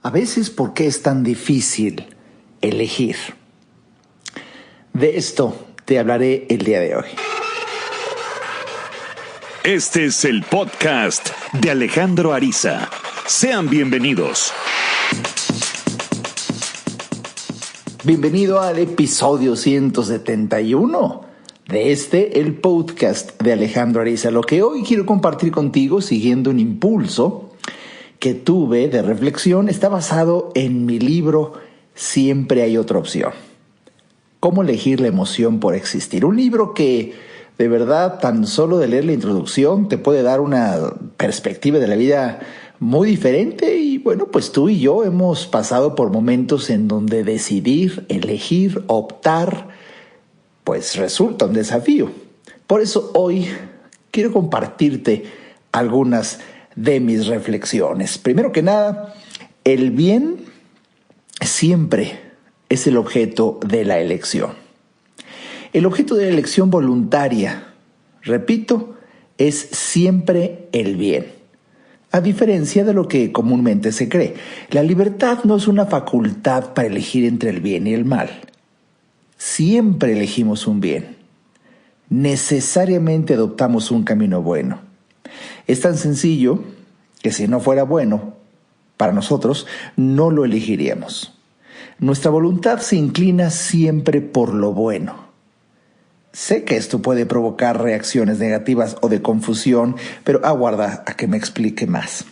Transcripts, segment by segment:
A veces, ¿por qué es tan difícil elegir? De esto te hablaré el día de hoy. Este es el podcast de Alejandro Ariza. Sean bienvenidos. Bienvenido al episodio 171 de el podcast de Alejandro Ariza. Lo que hoy quiero compartir contigo, siguiendo un impulso que tuve de reflexión, está basado en mi libro Siempre hay otra opción. ¿Cómo elegir la emoción por existir? Un libro que, de verdad, tan solo de leer la introducción te puede dar una perspectiva de la vida muy diferente. Y bueno, pues tú y yo hemos pasado por momentos en donde decidir, elegir, optar, pues resulta un desafío. Por eso hoy quiero compartirte algunas de mis reflexiones. Primero que nada, el bien siempre es el objeto de la elección. El objeto de la elección voluntaria, repito, es siempre el bien. A diferencia de lo que comúnmente se cree, la libertad no es una facultad para elegir entre el bien y el mal. Siempre elegimos un bien. Necesariamente adoptamos un camino bueno. Es tan sencillo que si no fuera bueno para nosotros, no lo elegiríamos. Nuestra voluntad se inclina siempre por lo bueno. Sé que esto puede provocar reacciones negativas o de confusión, pero aguarda a que me explique más.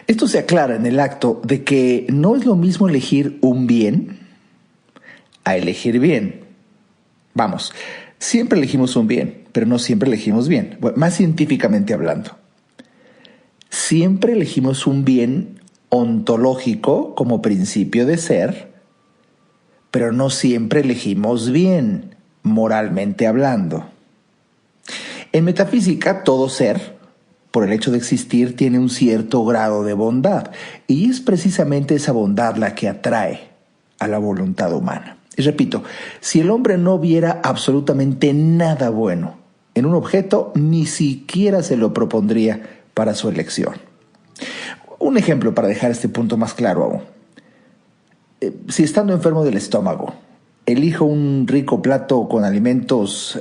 Esto se aclara en el acto de que no es lo mismo elegir un bien a elegir bien. Vamos, siempre elegimos un bien, pero no siempre elegimos bien. Bueno, más científicamente hablando. Siempre elegimos un bien ontológico como principio de ser, pero no siempre elegimos bien, moralmente hablando. En metafísica, todo ser, por el hecho de existir, tiene un cierto grado de bondad, y es precisamente esa bondad la que atrae a la voluntad humana. Y repito, si el hombre no viera absolutamente nada bueno en un objeto, ni siquiera se lo propondría para su elección. Un ejemplo para dejar este punto más claro aún. Si estando enfermo del estómago, elijo un rico plato con alimentos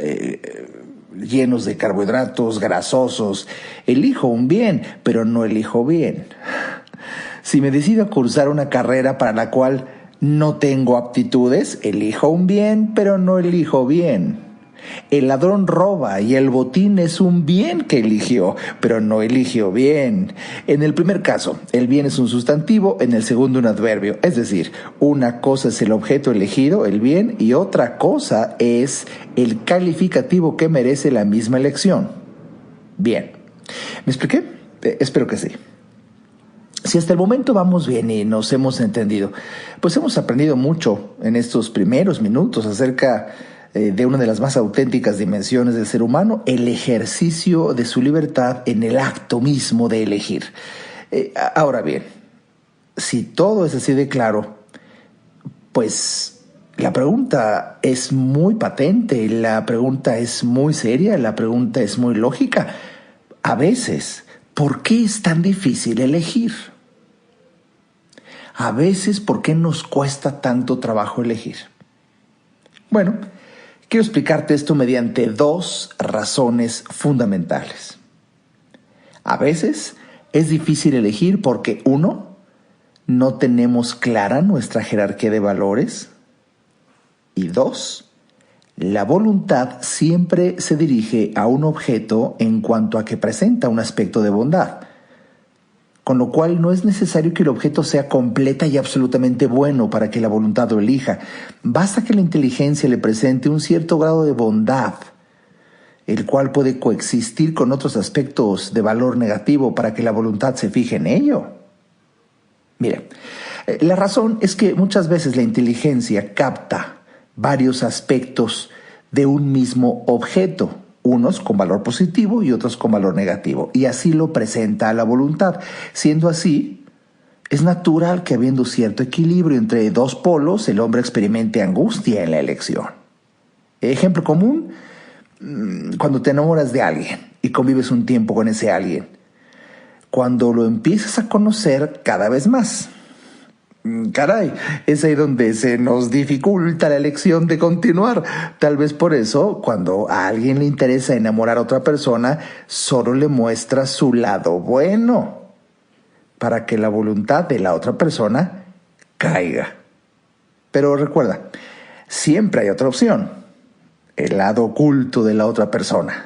llenos de carbohidratos, grasosos, elijo un bien, pero no elijo bien. Si me decido a cursar una carrera para la cual no tengo aptitudes, elijo un bien, pero no elijo bien. El ladrón roba y el botín es un bien que eligió, pero no eligió bien. En el primer caso, el bien es un sustantivo, en el segundo un adverbio. Es decir, una cosa es el objeto elegido, el bien, y otra cosa es el calificativo que merece la misma elección. Bien. ¿Me expliqué? Espero que sí. Si hasta el momento vamos bien y nos hemos entendido, pues hemos aprendido mucho en estos primeros minutos acerca de una de las más auténticas dimensiones del ser humano, el ejercicio de su libertad en el acto mismo de elegir. Ahora bien, si todo es así de claro, pues la pregunta es muy patente, la pregunta es muy seria, la pregunta es muy lógica. A veces, ¿por qué es tan difícil elegir? A veces, ¿por qué nos cuesta tanto trabajo elegir? Bueno, quiero explicarte esto mediante dos razones fundamentales. A veces es difícil elegir porque, uno, no tenemos clara nuestra jerarquía de valores. Y dos, la voluntad siempre se dirige a un objeto en cuanto a que presenta un aspecto de bondad. Con lo cual no es necesario que el objeto sea completa y absolutamente bueno para que la voluntad lo elija. Basta que la inteligencia le presente un cierto grado de bondad, el cual puede coexistir con otros aspectos de valor negativo para que la voluntad se fije en ello. Mira, la razón es que muchas veces la inteligencia capta varios aspectos de un mismo objeto, unos con valor positivo y otros con valor negativo, y así lo presenta a la voluntad. Siendo así, es natural que habiendo cierto equilibrio entre dos polos, el hombre experimente angustia en la elección. Ejemplo común, cuando te enamoras de alguien y convives un tiempo con ese alguien. cuando lo empiezas a conocer cada vez más. Caray, es ahí donde se nos dificulta la elección de continuar. Tal vez por eso, cuando a alguien le interesa enamorar a otra persona, solo le muestra su lado bueno, para que la voluntad de la otra persona caiga. Pero recuerda, siempre hay otra opción, el lado oculto de la otra persona.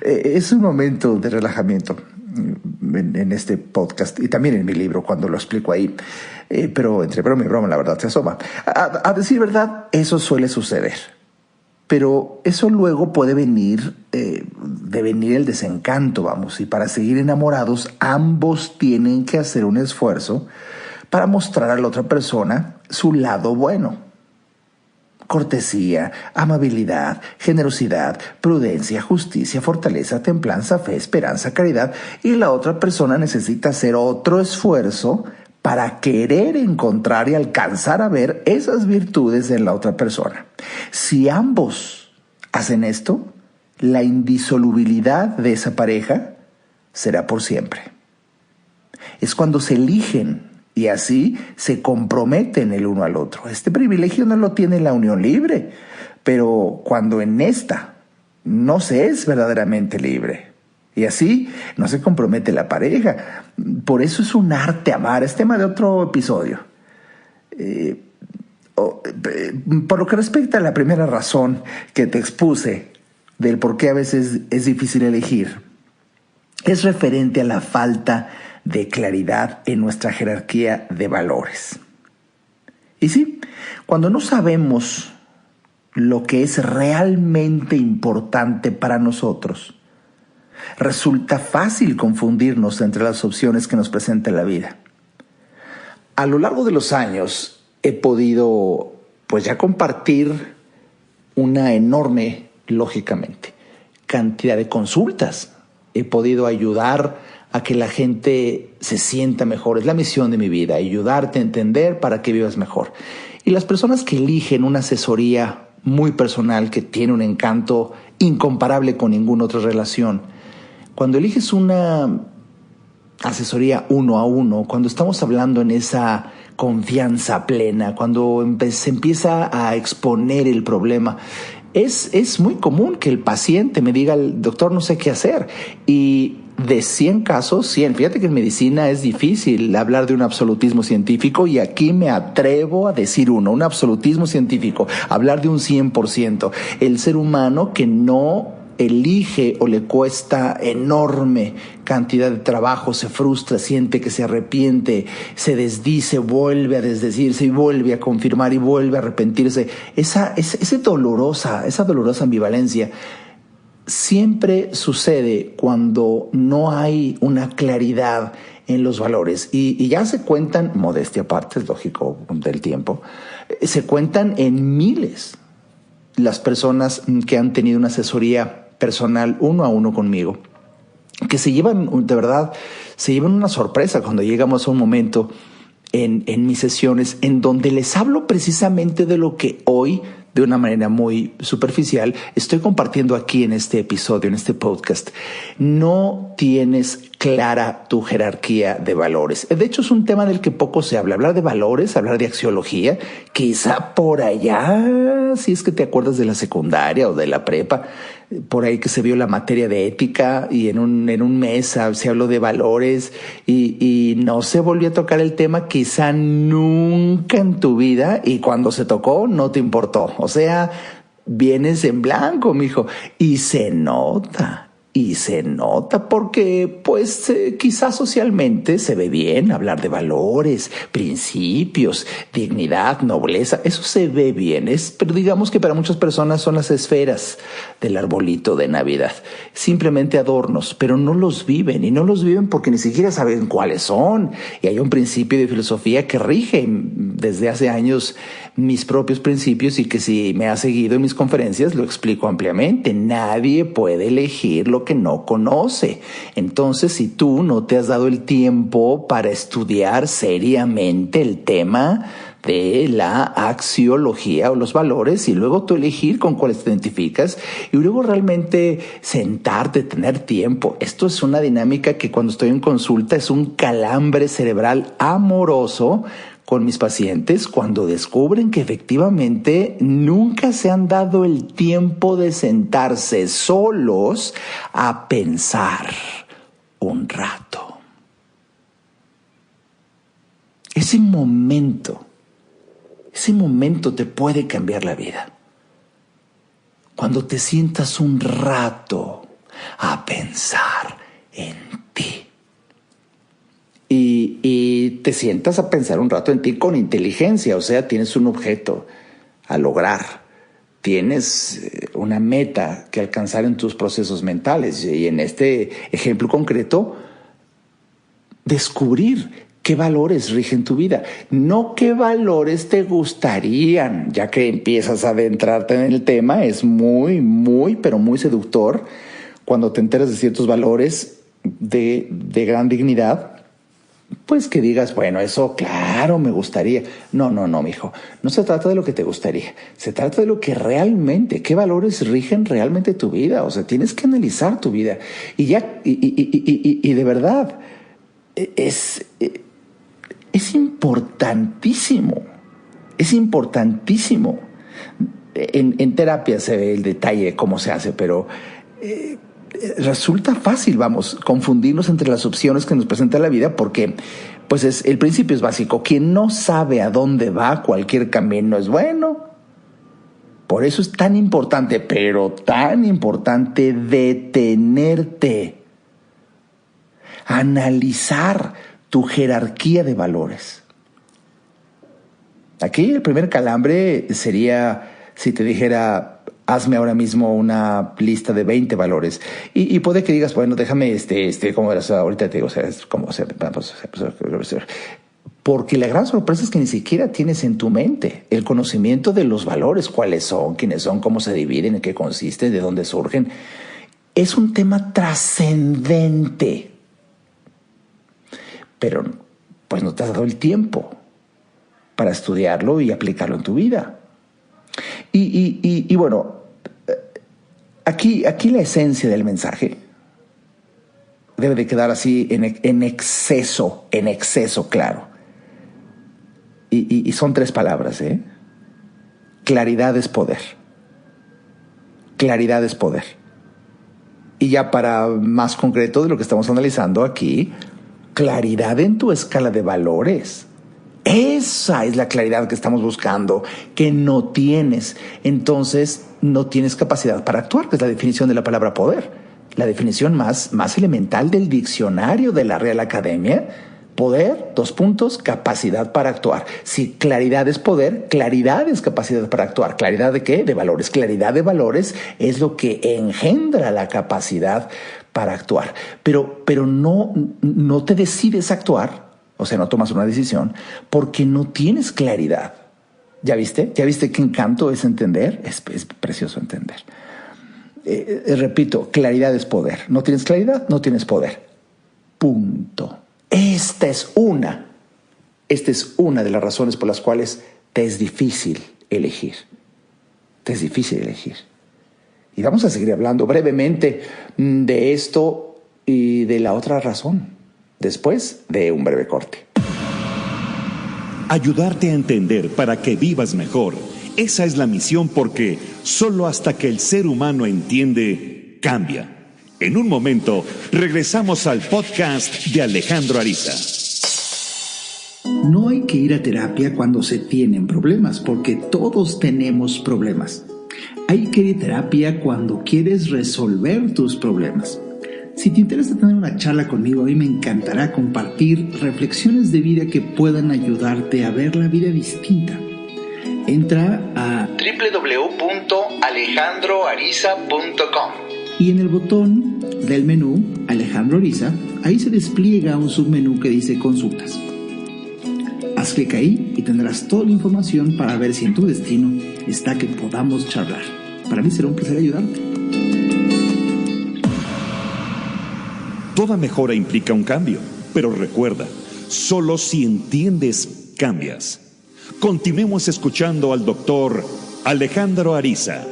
Es un momento de relajamiento en este podcast y también en mi libro cuando lo explico ahí. Pero entre broma y broma la verdad se asoma. A decir verdad, eso suele suceder. Pero eso luego puede venir el desencanto, vamos. Y para seguir enamorados, ambos tienen que hacer un esfuerzo para mostrar a la otra persona su lado bueno. Cortesía, amabilidad, generosidad, prudencia, justicia, fortaleza, templanza, fe, esperanza, caridad. Y la otra persona necesita hacer otro esfuerzo para querer encontrar y alcanzar a ver esas virtudes en la otra persona. Si ambos hacen esto, la indisolubilidad de esa pareja será por siempre. Es cuando se eligen y así se comprometen el uno al otro. Este privilegio no lo tiene la unión libre, pero cuando en esta no se es verdaderamente libre. Y así no se compromete la pareja. Por eso es un arte amar. Es tema de otro episodio. Por lo que respecta a la primera razón que te expuse del por qué a veces es difícil elegir, es referente a la falta de claridad en nuestra jerarquía de valores. Y sí, cuando no sabemos lo que es realmente importante para nosotros, resulta fácil confundirnos entre las opciones que nos presenta la vida. A lo largo de los años he podido, ya compartir una enorme, lógicamente, cantidad de consultas. He podido ayudar a que la gente se sienta mejor. Es la misión de mi vida, ayudarte a entender para que vivas mejor. Y las personas que eligen una asesoría muy personal que tiene un encanto incomparable con ninguna otra relación, cuando eliges una asesoría uno a uno, cuando estamos hablando en esa confianza plena, cuando se empieza a exponer el problema, es muy común que el paciente me diga, doctor, no sé qué hacer. Y de 100 casos, 100. Fíjate que en medicina es difícil hablar de un absolutismo científico y aquí me atrevo a decir un absolutismo científico, hablar de un 100%. El ser humano que no elige o le cuesta enorme cantidad de trabajo, se frustra, siente que se arrepiente, se desdice, vuelve a desdecirse y vuelve a confirmar y vuelve a arrepentirse. Esa dolorosa ambivalencia siempre sucede cuando no hay una claridad en los valores y ya se cuentan, modestia aparte, es lógico del tiempo, se cuentan en miles las personas que han tenido una asesoría personal uno a uno conmigo, que se llevan una sorpresa cuando llegamos a un momento en mis sesiones en donde les hablo precisamente de lo que hoy, de una manera muy superficial, estoy compartiendo aquí en este episodio, en este podcast. No tienes clara tu jerarquía de valores. De hecho, es un tema del que poco se habla. Hablar de valores, hablar de axiología, quizá por allá, si es que te acuerdas de la secundaria o de la prepa, por ahí que se vio la materia de ética y en un mes se habló de valores y no se volvió a tocar el tema quizá nunca en tu vida, y cuando se tocó no te importó. O sea, vienes en blanco, mijo, y se nota porque quizás socialmente se ve bien hablar de valores, principios, dignidad, nobleza. Eso se ve bien, pero digamos que para muchas personas son las esferas del arbolito de Navidad. Simplemente adornos, pero no los viven, y no los viven porque ni siquiera saben cuáles son. Y hay un principio de filosofía que rige desde hace años mis propios principios y que si me has seguido en mis conferencias lo explico ampliamente. Nadie puede elegir lo que no conoce. Entonces, si tú no te has dado el tiempo para estudiar seriamente el tema de la axiología o los valores, y luego tú elegir con cuáles te identificas y luego realmente sentarte, tener tiempo. Esto es una dinámica que cuando estoy en consulta es un calambre cerebral amoroso con mis pacientes cuando descubren que efectivamente nunca se han dado el tiempo de sentarse solos a pensar un rato. Ese momento te puede cambiar la vida. Cuando te sientas un rato a pensar en ti. Y te sientas a pensar un rato en ti con inteligencia, o sea, tienes un objeto a lograr, tienes una meta que alcanzar en tus procesos mentales, y en este ejemplo concreto, descubrir qué valores rigen tu vida, no qué valores te gustarían. Ya que empiezas a adentrarte en el tema, es pero muy seductor cuando te enteras de ciertos valores de gran dignidad. Pues que digas, bueno, eso claro me gustaría. No, mijo. No se trata de lo que te gustaría. Se trata de lo que realmente, qué valores rigen realmente tu vida. O sea, tienes que analizar tu vida. Y de verdad, es importantísimo. Es importantísimo. En terapia se ve el detalle de cómo se hace, pero resulta fácil, confundirnos entre las opciones que nos presenta la vida, porque pues el principio es básico. Quien no sabe a dónde va, cualquier camino es bueno. Por eso es tan importante, pero tan importante, detenerte, analizar tu jerarquía de valores. Aquí el primer calambre sería si te dijera: hazme ahora mismo una lista de 20 valores. Y puede que digas, bueno, déjame, como verás, ahorita te digo, o sea, es como, porque la gran sorpresa es que ni siquiera tienes en tu mente el conocimiento de los valores, cuáles son, quiénes son, cómo se dividen, en qué consisten, de dónde surgen. Es un tema trascendente. Pero, pues no te has dado el tiempo para estudiarlo y aplicarlo en tu vida. Y bueno, aquí la esencia del mensaje debe de quedar así en exceso claro. Y son 3 palabras, ¿eh? Claridad es poder. Claridad es poder. Y ya para más concreto de lo que estamos analizando aquí, claridad en tu escala de valores. Esa es la claridad que estamos buscando, que no tienes. Entonces no tienes capacidad para actuar, que es la definición de la palabra poder. La definición más elemental del diccionario de la Real Academia. Poder, capacidad para actuar. Si claridad es poder, claridad es capacidad para actuar. ¿Claridad de qué? De valores. Claridad de valores es lo que engendra la capacidad para actuar. Pero no te decides a actuar. O sea, no tomas una decisión porque no tienes claridad. ¿Ya viste? ¿Ya viste qué encanto es entender? Es precioso entender. Repito, claridad es poder. ¿No tienes claridad? No tienes poder. Punto. Esta es una de las razones por las cuales te es difícil elegir. Te es difícil elegir. Y vamos a seguir hablando brevemente de esto y de la otra razón, después de un breve corte. Ayudarte a entender para que vivas mejor. Esa es la misión, porque solo hasta que el ser humano entiende, cambia. En un momento, regresamos al podcast de Alejandro Ariza. No hay que ir a terapia cuando se tienen problemas, porque todos tenemos problemas. Hay que ir a terapia cuando quieres resolver tus problemas. Si te interesa tener una charla conmigo, a mí me encantará compartir reflexiones de vida que puedan ayudarte a ver la vida distinta. Entra a www.alejandroariza.com y en el botón del menú Alejandro Ariza, ahí se despliega un submenú que dice Consultas. Haz clic ahí y tendrás toda la información para ver si en tu destino está que podamos charlar. Para mí será un placer ayudarte. Toda mejora implica un cambio, pero recuerda, solo si entiendes, cambias. Continuemos escuchando al doctor Alejandro Ariza.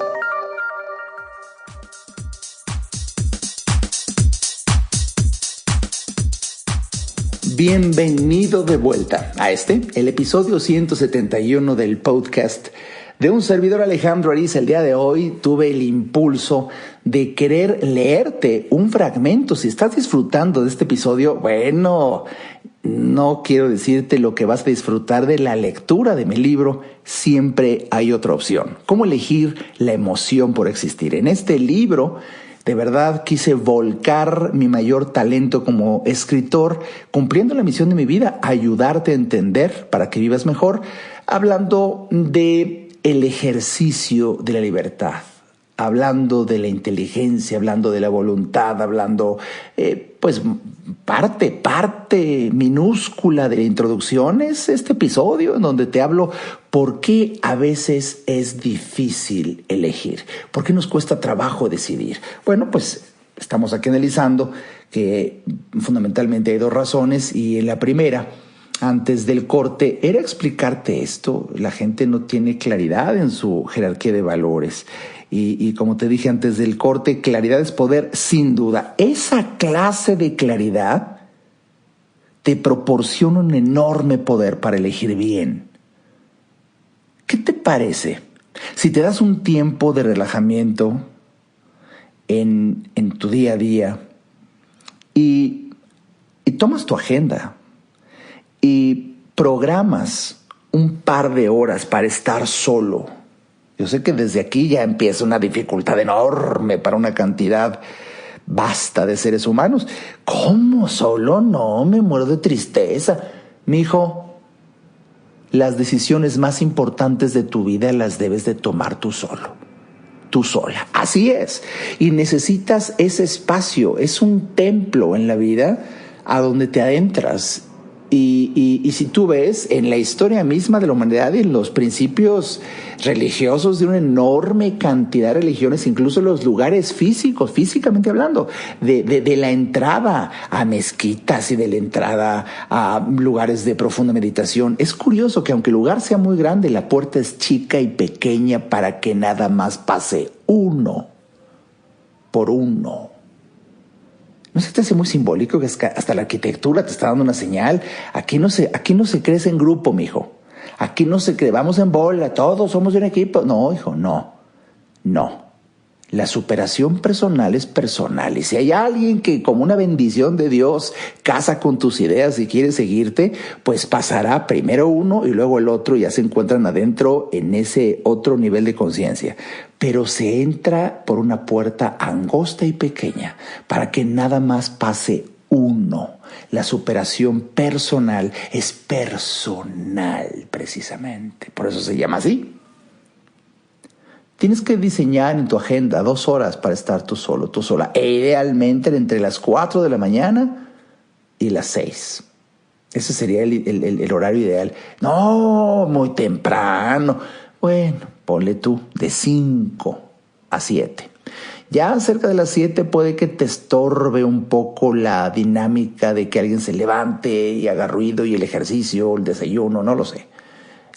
Bienvenido de vuelta a el episodio 171 del podcast de un servidor Alejandro Ariza. El día de hoy tuve el impulso de querer leerte un fragmento. Si estás disfrutando de este episodio, bueno, no quiero decirte lo que vas a disfrutar de la lectura de mi libro. Siempre hay otra opción. ¿Cómo elegir la emoción por existir? En este libro, de verdad quise volcar mi mayor talento como escritor, cumpliendo la misión de mi vida, ayudarte a entender para que vivas mejor, hablando de el ejercicio de la libertad, hablando de la inteligencia, hablando de la voluntad, hablando, parte minúscula de la introducción es este episodio en donde te hablo por qué a veces es difícil elegir, por qué nos cuesta trabajo decidir. Bueno, pues estamos aquí analizando que fundamentalmente hay dos razones, y en la primera, antes del corte, era explicarte esto. La gente no tiene claridad en su jerarquía de valores. Y como te dije antes del corte, claridad es poder, sin duda. Esa clase de claridad te proporciona un enorme poder para elegir bien. ¿Qué te parece si te das un tiempo de relajamiento en tu día a día y tomas tu agenda y programas un par de horas para estar solo? Yo sé que desde aquí ya empieza una dificultad enorme para una cantidad vasta de seres humanos. ¿Cómo solo? No, me muero de tristeza. Mijo, las decisiones más importantes de tu vida las debes de tomar tú solo, tú sola. Así es. Y necesitas ese espacio. Es un templo en la vida a donde te adentras. Y si tú ves en la historia misma de la humanidad y en los principios religiosos de una enorme cantidad de religiones, incluso los lugares físicos, físicamente hablando, de la entrada a mezquitas y de la entrada a lugares de profunda meditación, es curioso que aunque el lugar sea muy grande, la puerta es chica y pequeña para que nada más pase uno por uno. ¿No se te hace muy simbólico que hasta la arquitectura te está dando una señal? Aquí no se crece en grupo, mijo. Aquí no se cree, vamos en bola, todos somos de un equipo. No, hijo, no. La superación personal es personal. Y si hay alguien que, como una bendición de Dios, casa con tus ideas y quiere seguirte, pues pasará primero uno y luego el otro, y ya se encuentran adentro en ese otro nivel de conciencia. Pero se entra por una puerta angosta y pequeña para que nada más pase uno. La superación personal es personal, precisamente. Por eso se llama así. Tienes que diseñar en tu agenda 2 horas para estar tú solo, tú sola. E idealmente entre las 4 de la mañana y las 6. Ese sería el horario ideal. No, muy temprano. Bueno, ponle tú de 5 a 7. Ya cerca de las 7 puede que te estorbe un poco la dinámica de que alguien se levante y haga ruido, y el ejercicio, el desayuno, no lo sé.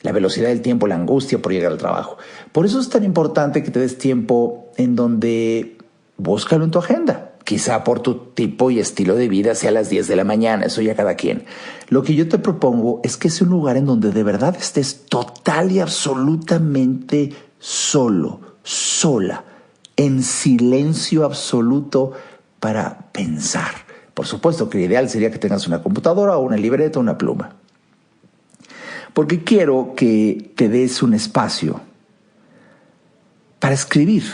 La velocidad del tiempo, la angustia por llegar al trabajo. Por eso es tan importante que te des tiempo en donde búscalo en tu agenda. Quizá por tu tipo y estilo de vida sea a las 10 de la mañana, eso ya cada quien. Lo que yo te propongo es que sea un lugar en donde de verdad estés total y absolutamente solo, sola, en silencio absoluto para pensar. Por supuesto que lo ideal sería que tengas una computadora o una libreta o una pluma. Porque quiero que te des un espacio para escribir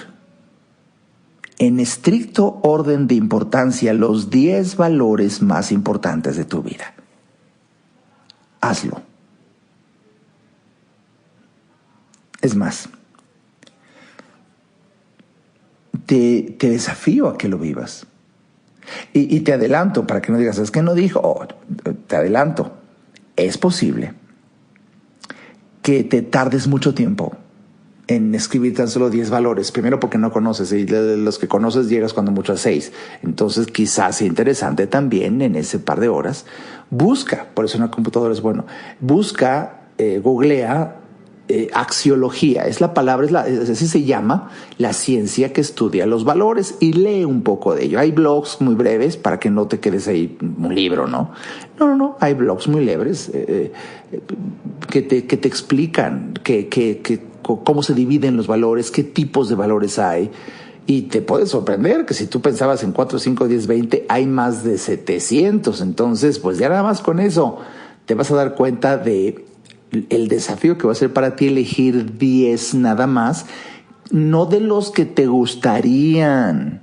en estricto orden de importancia los 10 valores más importantes de tu vida. Hazlo. Es más, te desafío a que lo vivas. Y te adelanto, para que no digas, es que no dijo, te adelanto, es posible que te tardes mucho tiempo en escribir tan solo 10 valores. Primero porque no conoces, y los que conoces llegas cuando mucho a 6. Entonces quizás sea interesante también en ese par de horas. Busca, por eso una computadora es bueno, busca googlea axiología, es la palabra, así se llama la ciencia que estudia los valores, y lee un poco de ello. Hay blogs muy breves para que no te quedes ahí un libro, ¿no? No, hay blogs muy leves que te explican cómo se dividen los valores, qué tipos de valores hay. Y te puede sorprender que si tú pensabas en 4, 5, 10, 20, hay más de 700. Entonces, pues ya nada más con eso te vas a dar cuenta de el desafío que va a ser para ti elegir 10 nada más, no de los que te gustarían,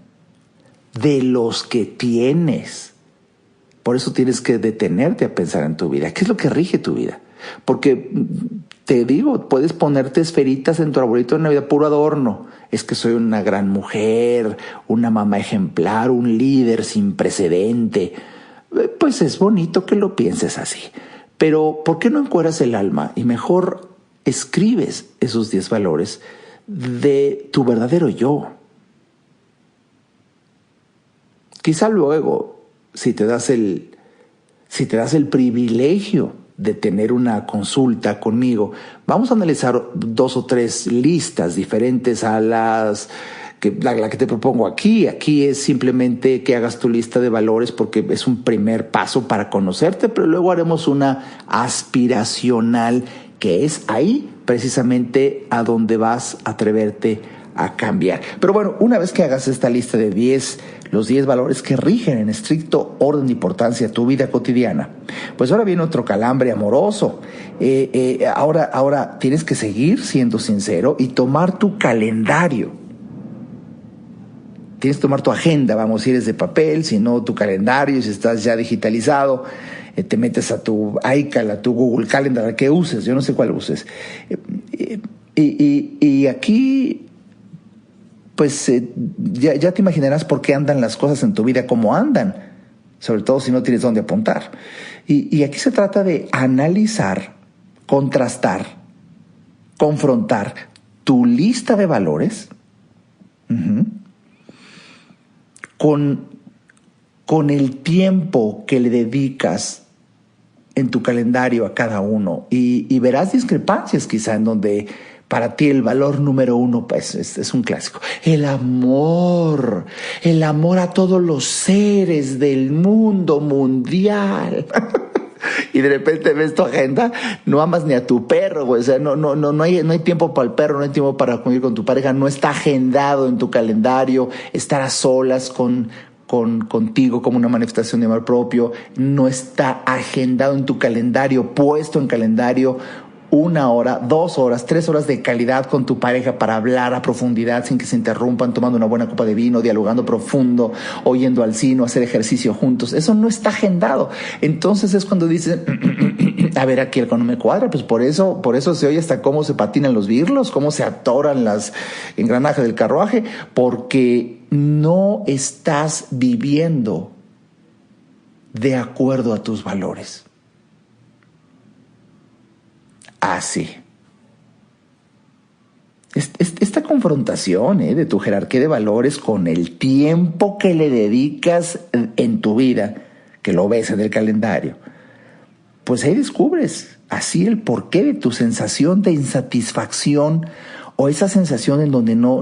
de los que tienes. Por eso tienes que detenerte a pensar en tu vida. ¿Qué es lo que rige tu vida? Porque te digo, puedes ponerte esferitas en tu arbolito de Navidad, puro adorno. Es que soy una gran mujer, una mamá ejemplar, un líder sin precedente. Pues es bonito que lo pienses así. Pero ¿por qué no encueras el alma y mejor escribes esos 10 valores de tu verdadero yo? Quizá luego, si te das el privilegio de tener una consulta conmigo, vamos a analizar 2 o 3 listas diferentes a la que te propongo aquí. Aquí es simplemente que hagas tu lista de valores porque es un primer paso para conocerte, pero luego haremos una aspiracional que es ahí precisamente a donde vas a atreverte a cambiar. Pero bueno, una vez que hagas esta lista de los 10 valores que rigen en estricto orden de importancia tu vida cotidiana, pues ahora viene otro calambre amoroso. Ahora tienes que seguir siendo sincero y tomar tu calendario. Tienes que tomar tu agenda, si eres de papel, si no tu calendario, si estás ya digitalizado, te metes a tu iCal, a tu Google Calendar, que uses, yo no sé cuál uses. Y aquí, pues ya te imaginarás por qué andan las cosas en tu vida como andan, sobre todo si no tienes dónde apuntar. Y aquí se trata de analizar, contrastar, confrontar tu lista de valores con el tiempo que le dedicas en tu calendario a cada uno, y verás discrepancias quizá en donde para ti el valor número 1 pues es un clásico: el amor a todos los seres del mundo mundial. Y de repente ves tu agenda, no amas ni a tu perro, güey. O sea, no hay tiempo para el perro, no hay tiempo para convivir con tu pareja, no está agendado en tu calendario estar a solas contigo como una manifestación de amor propio, no está agendado en tu calendario, puesto en calendario 1 hora, 2 horas, 3 horas de calidad con tu pareja para hablar a profundidad sin que se interrumpan, tomando una buena copa de vino, dialogando profundo, oyendo al cine, hacer ejercicio juntos. Eso no está agendado. Entonces es cuando dices, a ver, aquí algo no me cuadra. Pues por eso se oye hasta cómo se patinan los birlos, cómo se atoran las engranajes del carruaje, porque no estás viviendo de acuerdo a tus valores. Así. Esta confrontación de tu jerarquía de valores con el tiempo que le dedicas en tu vida, que lo ves en el calendario, pues ahí descubres así el porqué de tu sensación de insatisfacción, o esa sensación en donde no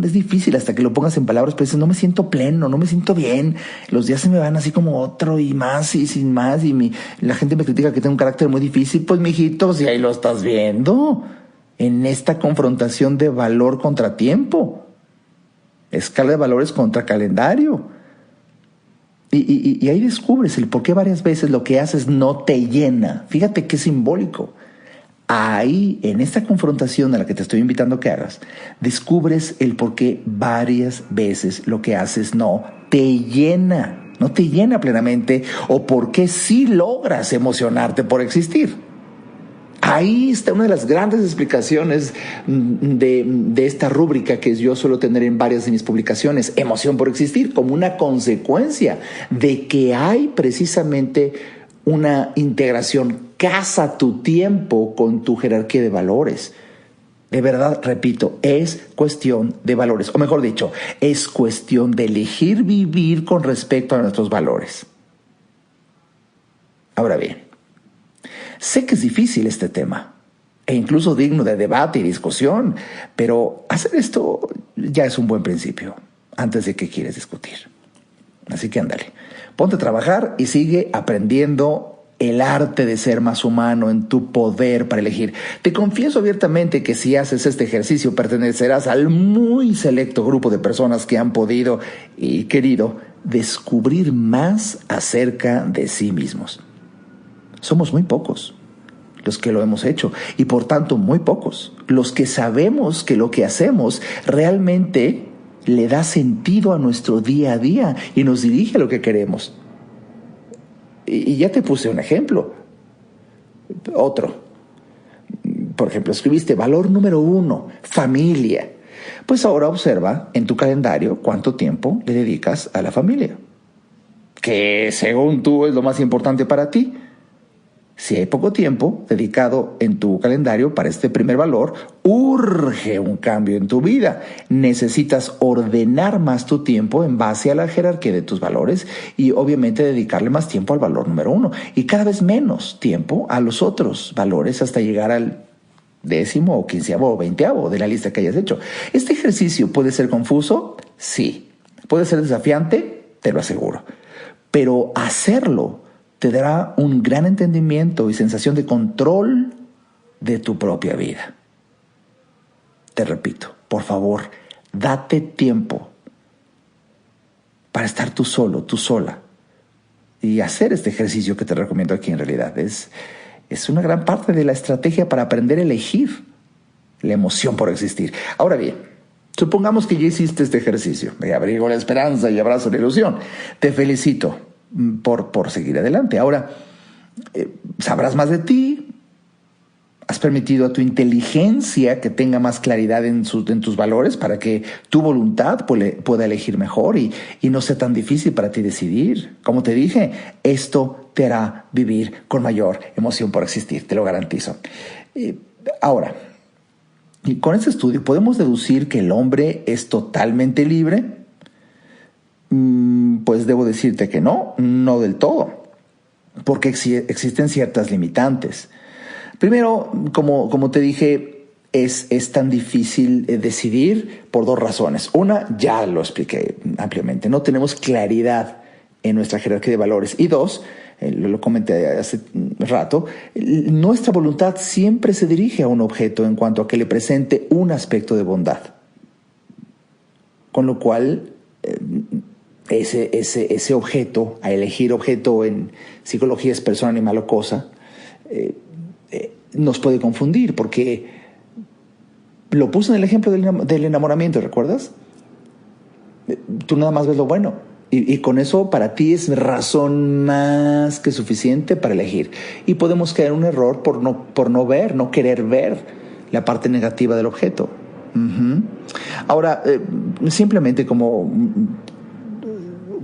es difícil hasta que lo pongas en palabras, pero dices, no me siento pleno, no me siento bien, los días se me van así como otro y más y sin más, y la gente me critica que tengo un carácter muy difícil. Pues mijito, si ahí lo estás viendo, en esta confrontación de valor contra tiempo, escala de valores contra calendario, y ahí descubres el por qué varias veces lo que haces no te llena. Fíjate qué simbólico. Ahí, en esta confrontación a la que te estoy invitando a que hagas, descubres el por qué varias veces lo que haces no te llena plenamente, o por qué sí logras emocionarte por existir. Ahí está una de las grandes explicaciones de esta rúbrica que yo suelo tener en varias de mis publicaciones: emoción por existir, como una consecuencia de que hay precisamente una integración. Casa tu tiempo con tu jerarquía de valores. De verdad, repito, es cuestión de valores, o mejor dicho, es cuestión de elegir vivir con respecto a nuestros valores. Ahora bien, Sé que es difícil este tema, e incluso digno de debate y discusión, pero hacer esto ya es un buen principio, antes de que quieres discutir. Así que ándale, ponte a trabajar y sigue aprendiendo el arte de ser más humano en tu poder para elegir. Te confieso abiertamente que si haces este ejercicio pertenecerás al muy selecto grupo de personas que han podido y querido descubrir más acerca de sí mismos. Somos muy pocos los que lo hemos hecho y por tanto muy pocos los que sabemos que lo que hacemos realmente le da sentido a nuestro día a día y nos dirige a lo que queremos. Y ya te puse un ejemplo. Otro. Por ejemplo, escribiste valor número 1, familia. Pues ahora observa en tu calendario cuánto tiempo le dedicas a la familia. Que según tú es lo más importante para ti. Si hay poco tiempo dedicado en tu calendario para este primer valor, urge un cambio en tu vida. Necesitas ordenar más tu tiempo en base a la jerarquía de tus valores y obviamente dedicarle más tiempo al valor número 1 y cada vez menos tiempo a los otros valores hasta llegar al 10º o 15º o 20º de la lista que hayas hecho. ¿Este ejercicio puede ser confuso? Sí. ¿Puede ser desafiante? Te lo aseguro. Pero hacerlo te dará un gran entendimiento y sensación de control de tu propia vida. Te repito, por favor, date tiempo para estar tú solo, tú sola y hacer este ejercicio que te recomiendo aquí. En realidad es una gran parte de la estrategia para aprender a elegir la emoción por existir. Ahora bien, supongamos que ya hiciste este ejercicio. Me abrigo la esperanza y abrazo la ilusión. Te felicito por seguir adelante. Ahora, sabrás más de ti, has permitido a tu inteligencia que tenga más claridad en tus valores para que tu voluntad pueda elegir mejor y no sea tan difícil para ti decidir. Como te dije, esto te hará vivir con mayor emoción por existir, te lo garantizo. Ahora, con este estudio podemos deducir que el hombre es totalmente libre. Pues debo decirte que no del todo, porque existen ciertas limitantes. Primero, como te dije, es tan difícil decidir por 2 razones. Una, ya lo expliqué ampliamente, no tenemos claridad en nuestra jerarquía de valores. Y 2, lo comenté hace rato, nuestra voluntad siempre se dirige a un objeto en cuanto a que le presente un aspecto de bondad. Con lo cual, ese objeto, a elegir objeto en psicología es persona, animal o cosa, nos puede confundir porque lo puse en el ejemplo del enamoramiento, ¿recuerdas? Tú nada más ves lo bueno y con eso para ti es razón más que suficiente para elegir y podemos caer en un error por no querer ver la parte negativa del objeto. Ahora, simplemente como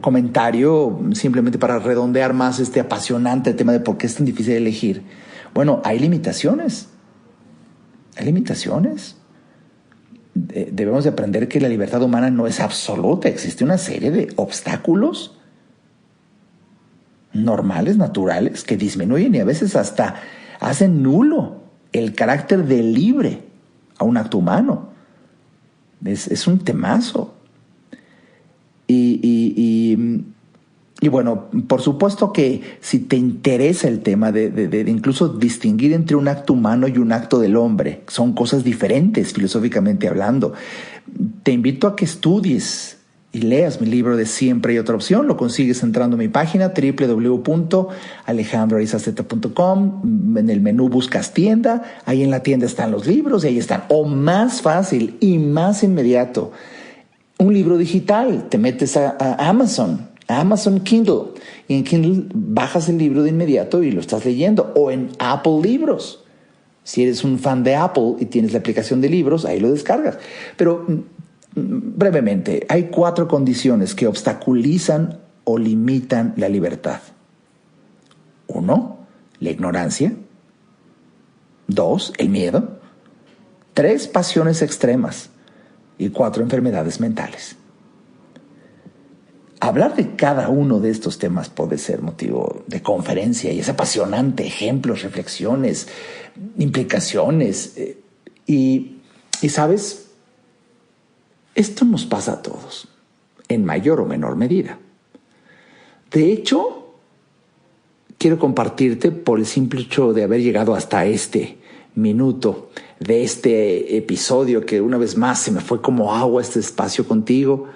comentario, simplemente para redondear más este apasionante tema de por qué es tan difícil elegir. Bueno, hay limitaciones. Debemos de aprender que la libertad humana no es absoluta. Existe una serie de obstáculos normales, naturales, que disminuyen y a veces hasta hacen nulo el carácter de libre a un acto humano. Es un temazo. Y bueno, por supuesto que si te interesa el tema de incluso distinguir entre un acto humano y un acto del hombre, son cosas diferentes filosóficamente hablando, te invito a que estudies y leas mi libro de Siempre hay otra opción. Lo consigues entrando a mi página www.alejandroarizazeta.com. En el menú buscas tienda, ahí en la tienda están los libros y ahí están. O más fácil y más inmediato, un libro digital, te metes a Amazon Kindle, y en Kindle bajas el libro de inmediato y lo estás leyendo, o en Apple Libros. Si eres un fan de Apple y tienes la aplicación de libros, ahí lo descargas. Pero brevemente, hay 4 condiciones que obstaculizan o limitan la libertad. 1, la ignorancia. 2, el miedo. 3, pasiones extremas. Y 4, enfermedades mentales. hablar de cada uno de estos temas puede ser motivo de conferencia y es apasionante, ejemplos, reflexiones, implicaciones. Y ¿sabes? Esto nos pasa a todos, en mayor o menor medida. De hecho, quiero compartirte por el simple hecho de haber llegado hasta este minuto de este episodio que una vez más se me fue como agua este espacio contigo.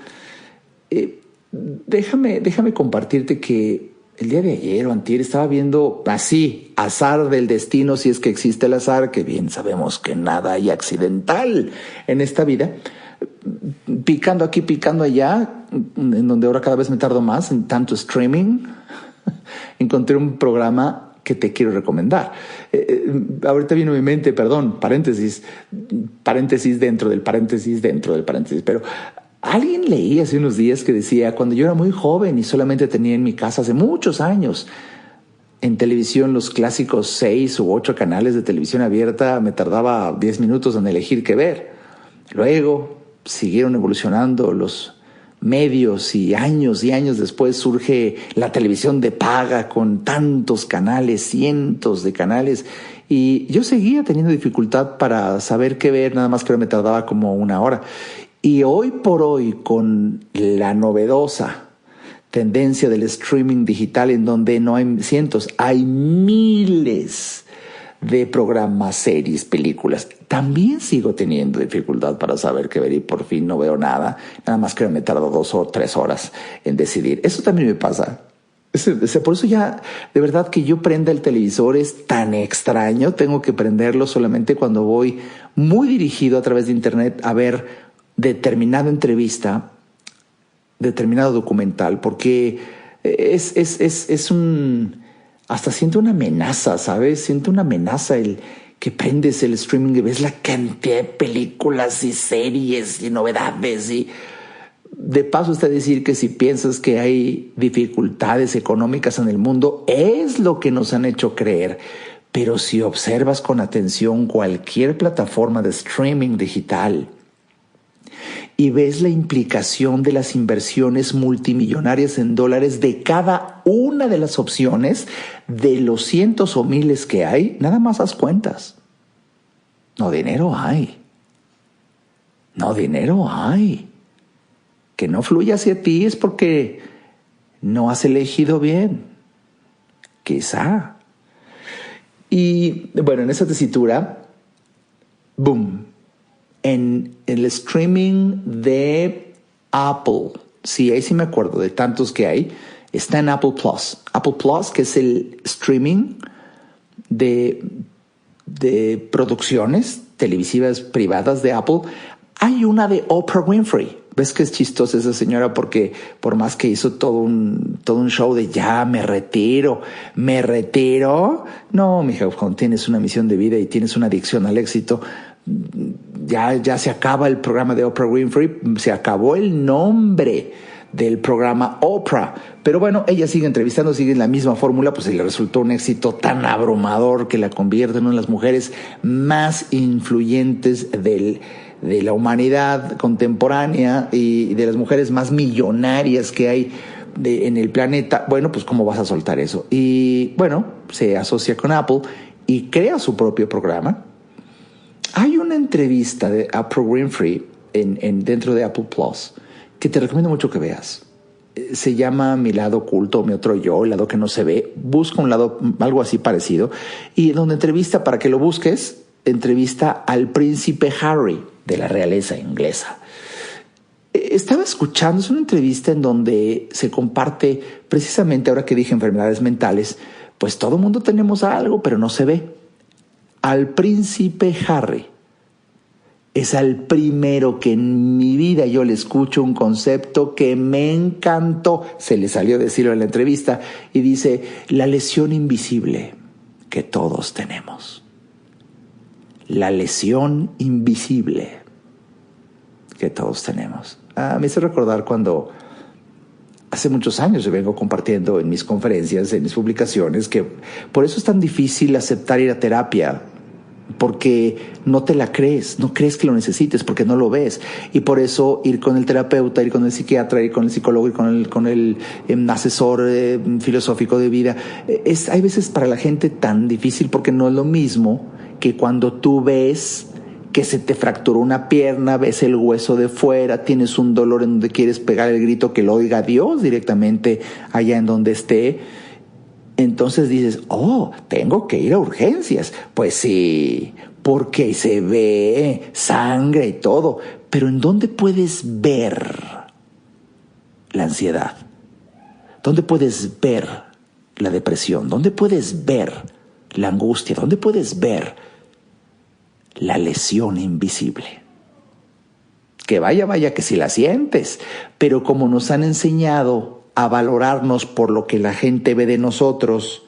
Déjame compartirte que el día de ayer o antier estaba viendo así, azar del destino, si es que existe el azar, que bien sabemos que nada hay accidental en esta vida, picando aquí, picando allá, en donde ahora cada vez me tardo más en tanto streaming, encontré un programa que te quiero recomendar. Ahorita vino a mi mente, perdón, paréntesis dentro del paréntesis, pero alguien leí hace unos días que decía, cuando yo era muy joven y solamente tenía en mi casa hace muchos años en televisión los clásicos 6 u 8 canales de televisión abierta, me tardaba 10 minutos en elegir qué ver. Luego siguieron evolucionando los medios y años después surge la televisión de paga con tantos canales, cientos de canales, y yo seguía teniendo dificultad para saber qué ver, nada más que me tardaba como una hora. Y hoy por hoy, con la novedosa tendencia del streaming digital, en donde no hay cientos, hay miles de programas, series, películas, también sigo teniendo dificultad para saber qué ver y por fin no veo nada más que me tardo 2 o 3 horas en decidir. Eso también me pasa. Por eso ya, de verdad que yo prenda el televisor es tan extraño. Tengo que prenderlo solamente cuando voy muy dirigido a través de internet a ver determinada entrevista, determinado documental, porque es un... Hasta siento una amenaza, ¿sabes? Siento una amenaza el que prendes el streaming y ves la cantidad de películas y series y novedades. Y de paso está decir que si piensas que hay dificultades económicas en el mundo, es lo que nos han hecho creer. Pero si observas con atención cualquier plataforma de streaming digital y ves la implicación de las inversiones multimillonarias en dólares de cada una de las opciones, de los cientos o miles que hay, nada más haz cuentas. No dinero hay. Que no fluya hacia ti es porque no has elegido bien. Quizá. Y bueno, en esa tesitura, boom. En el streaming de Apple, sí, ahí sí me acuerdo de tantos que hay, está en Apple Plus. Apple Plus, que es el streaming de producciones televisivas privadas de Apple. Hay una de Oprah Winfrey. ¿Ves que es chistosa esa señora? Porque por más que hizo todo un show de ya me retiro. No, mija, cuando tienes una misión de vida y tienes una adicción al éxito, ya se acaba el programa de Oprah Winfrey, se acabó el nombre del programa Oprah, pero bueno, ella sigue entrevistando, sigue en la misma fórmula, pues le resultó un éxito tan abrumador que la convierte en una de las mujeres más influyentes de la humanidad contemporánea y de las mujeres más millonarias que hay en el planeta. Bueno, pues ¿cómo vas a soltar eso? Y bueno, se asocia con Apple y crea su propio programa. Hay una entrevista de Oprah Winfrey dentro de Apple Plus que te recomiendo mucho que veas. Se llama Mi lado oculto, mi otro yo, el lado que no se ve. Busca un lado, algo así parecido. Y donde entrevista, para que lo busques, entrevista al príncipe Harry de la realeza inglesa. Estaba escuchando, es una entrevista en donde se comparte, precisamente ahora que dije enfermedades mentales, pues todo mundo tenemos algo, pero no se ve. Al príncipe Harry es al primero que en mi vida yo le escucho un concepto que me encantó. Se le salió decirlo en la entrevista y dice, la lesión invisible que todos tenemos. La lesión invisible que todos tenemos. Me hizo recordar cuando hace muchos años yo vengo compartiendo en mis conferencias, en mis publicaciones, que por eso es tan difícil aceptar ir a terapia. porque no te la crees, no crees que lo necesites porque no lo ves. Y por eso ir con el terapeuta, ir con el psiquiatra, ir con el psicólogo, ir con el asesor filosófico de vida, hay veces para la gente tan difícil, porque no es lo mismo que cuando tú ves que se te fracturó una pierna, ves el hueso de fuera, tienes un dolor en donde quieres pegar el grito que lo oiga Dios directamente allá en donde esté. Entonces dices, tengo que ir a urgencias. Pues sí, porque se ve sangre y todo. Pero ¿en dónde puedes ver la ansiedad? ¿Dónde puedes ver la depresión? ¿Dónde puedes ver la angustia? ¿Dónde puedes ver la lesión invisible? Que vaya que si la sientes, pero como nos han enseñado a valorarnos por lo que la gente ve de nosotros,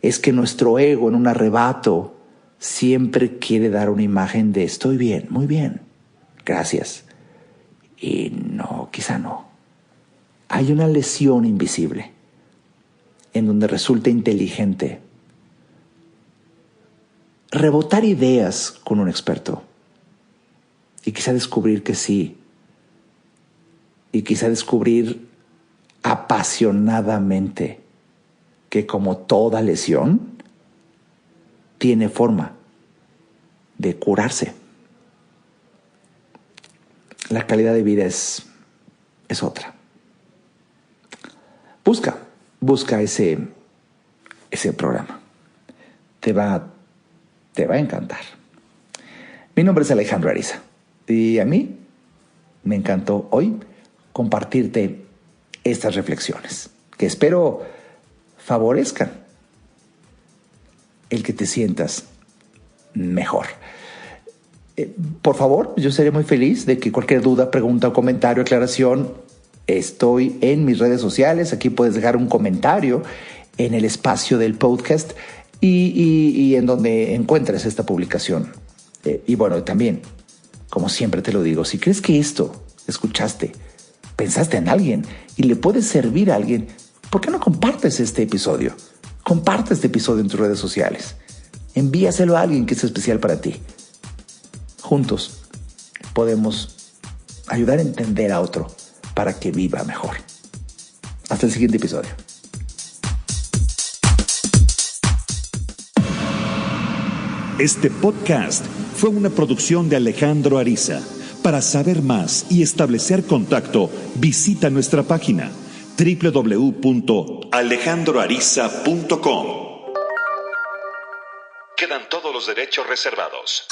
es que nuestro ego en un arrebato siempre quiere dar una imagen de estoy bien, muy bien, gracias. Y no, quizá no. Hay una lesión invisible en donde resulta inteligente rebotar ideas con un experto y quizá descubrir que sí, y quizá descubrir apasionadamente que como toda lesión tiene forma de curarse. La calidad de vida es otra. Busca ese programa. Te va a encantar. Mi nombre es Alejandro Ariza y a mí me encantó hoy compartirte estas reflexiones que espero favorezcan el que te sientas mejor. Por favor, yo seré muy feliz de que cualquier duda, pregunta o comentario, aclaración, estoy en mis redes sociales. Aquí puedes dejar un comentario en el espacio del podcast y en donde encuentres esta publicación. Y bueno, también, como siempre te lo digo, si crees que esto escuchaste, pensaste en alguien y le puede servir a alguien, ¿por qué no compartes este episodio? Comparte este episodio en tus redes sociales. Envíaselo a alguien que es especial para ti. Juntos podemos ayudar a entender a otro para que viva mejor. Hasta el siguiente episodio. Este podcast fue una producción de Alejandro Ariza. Para saber más y establecer contacto, visita nuestra página www.alejandroariza.com. Quedan todos los derechos reservados.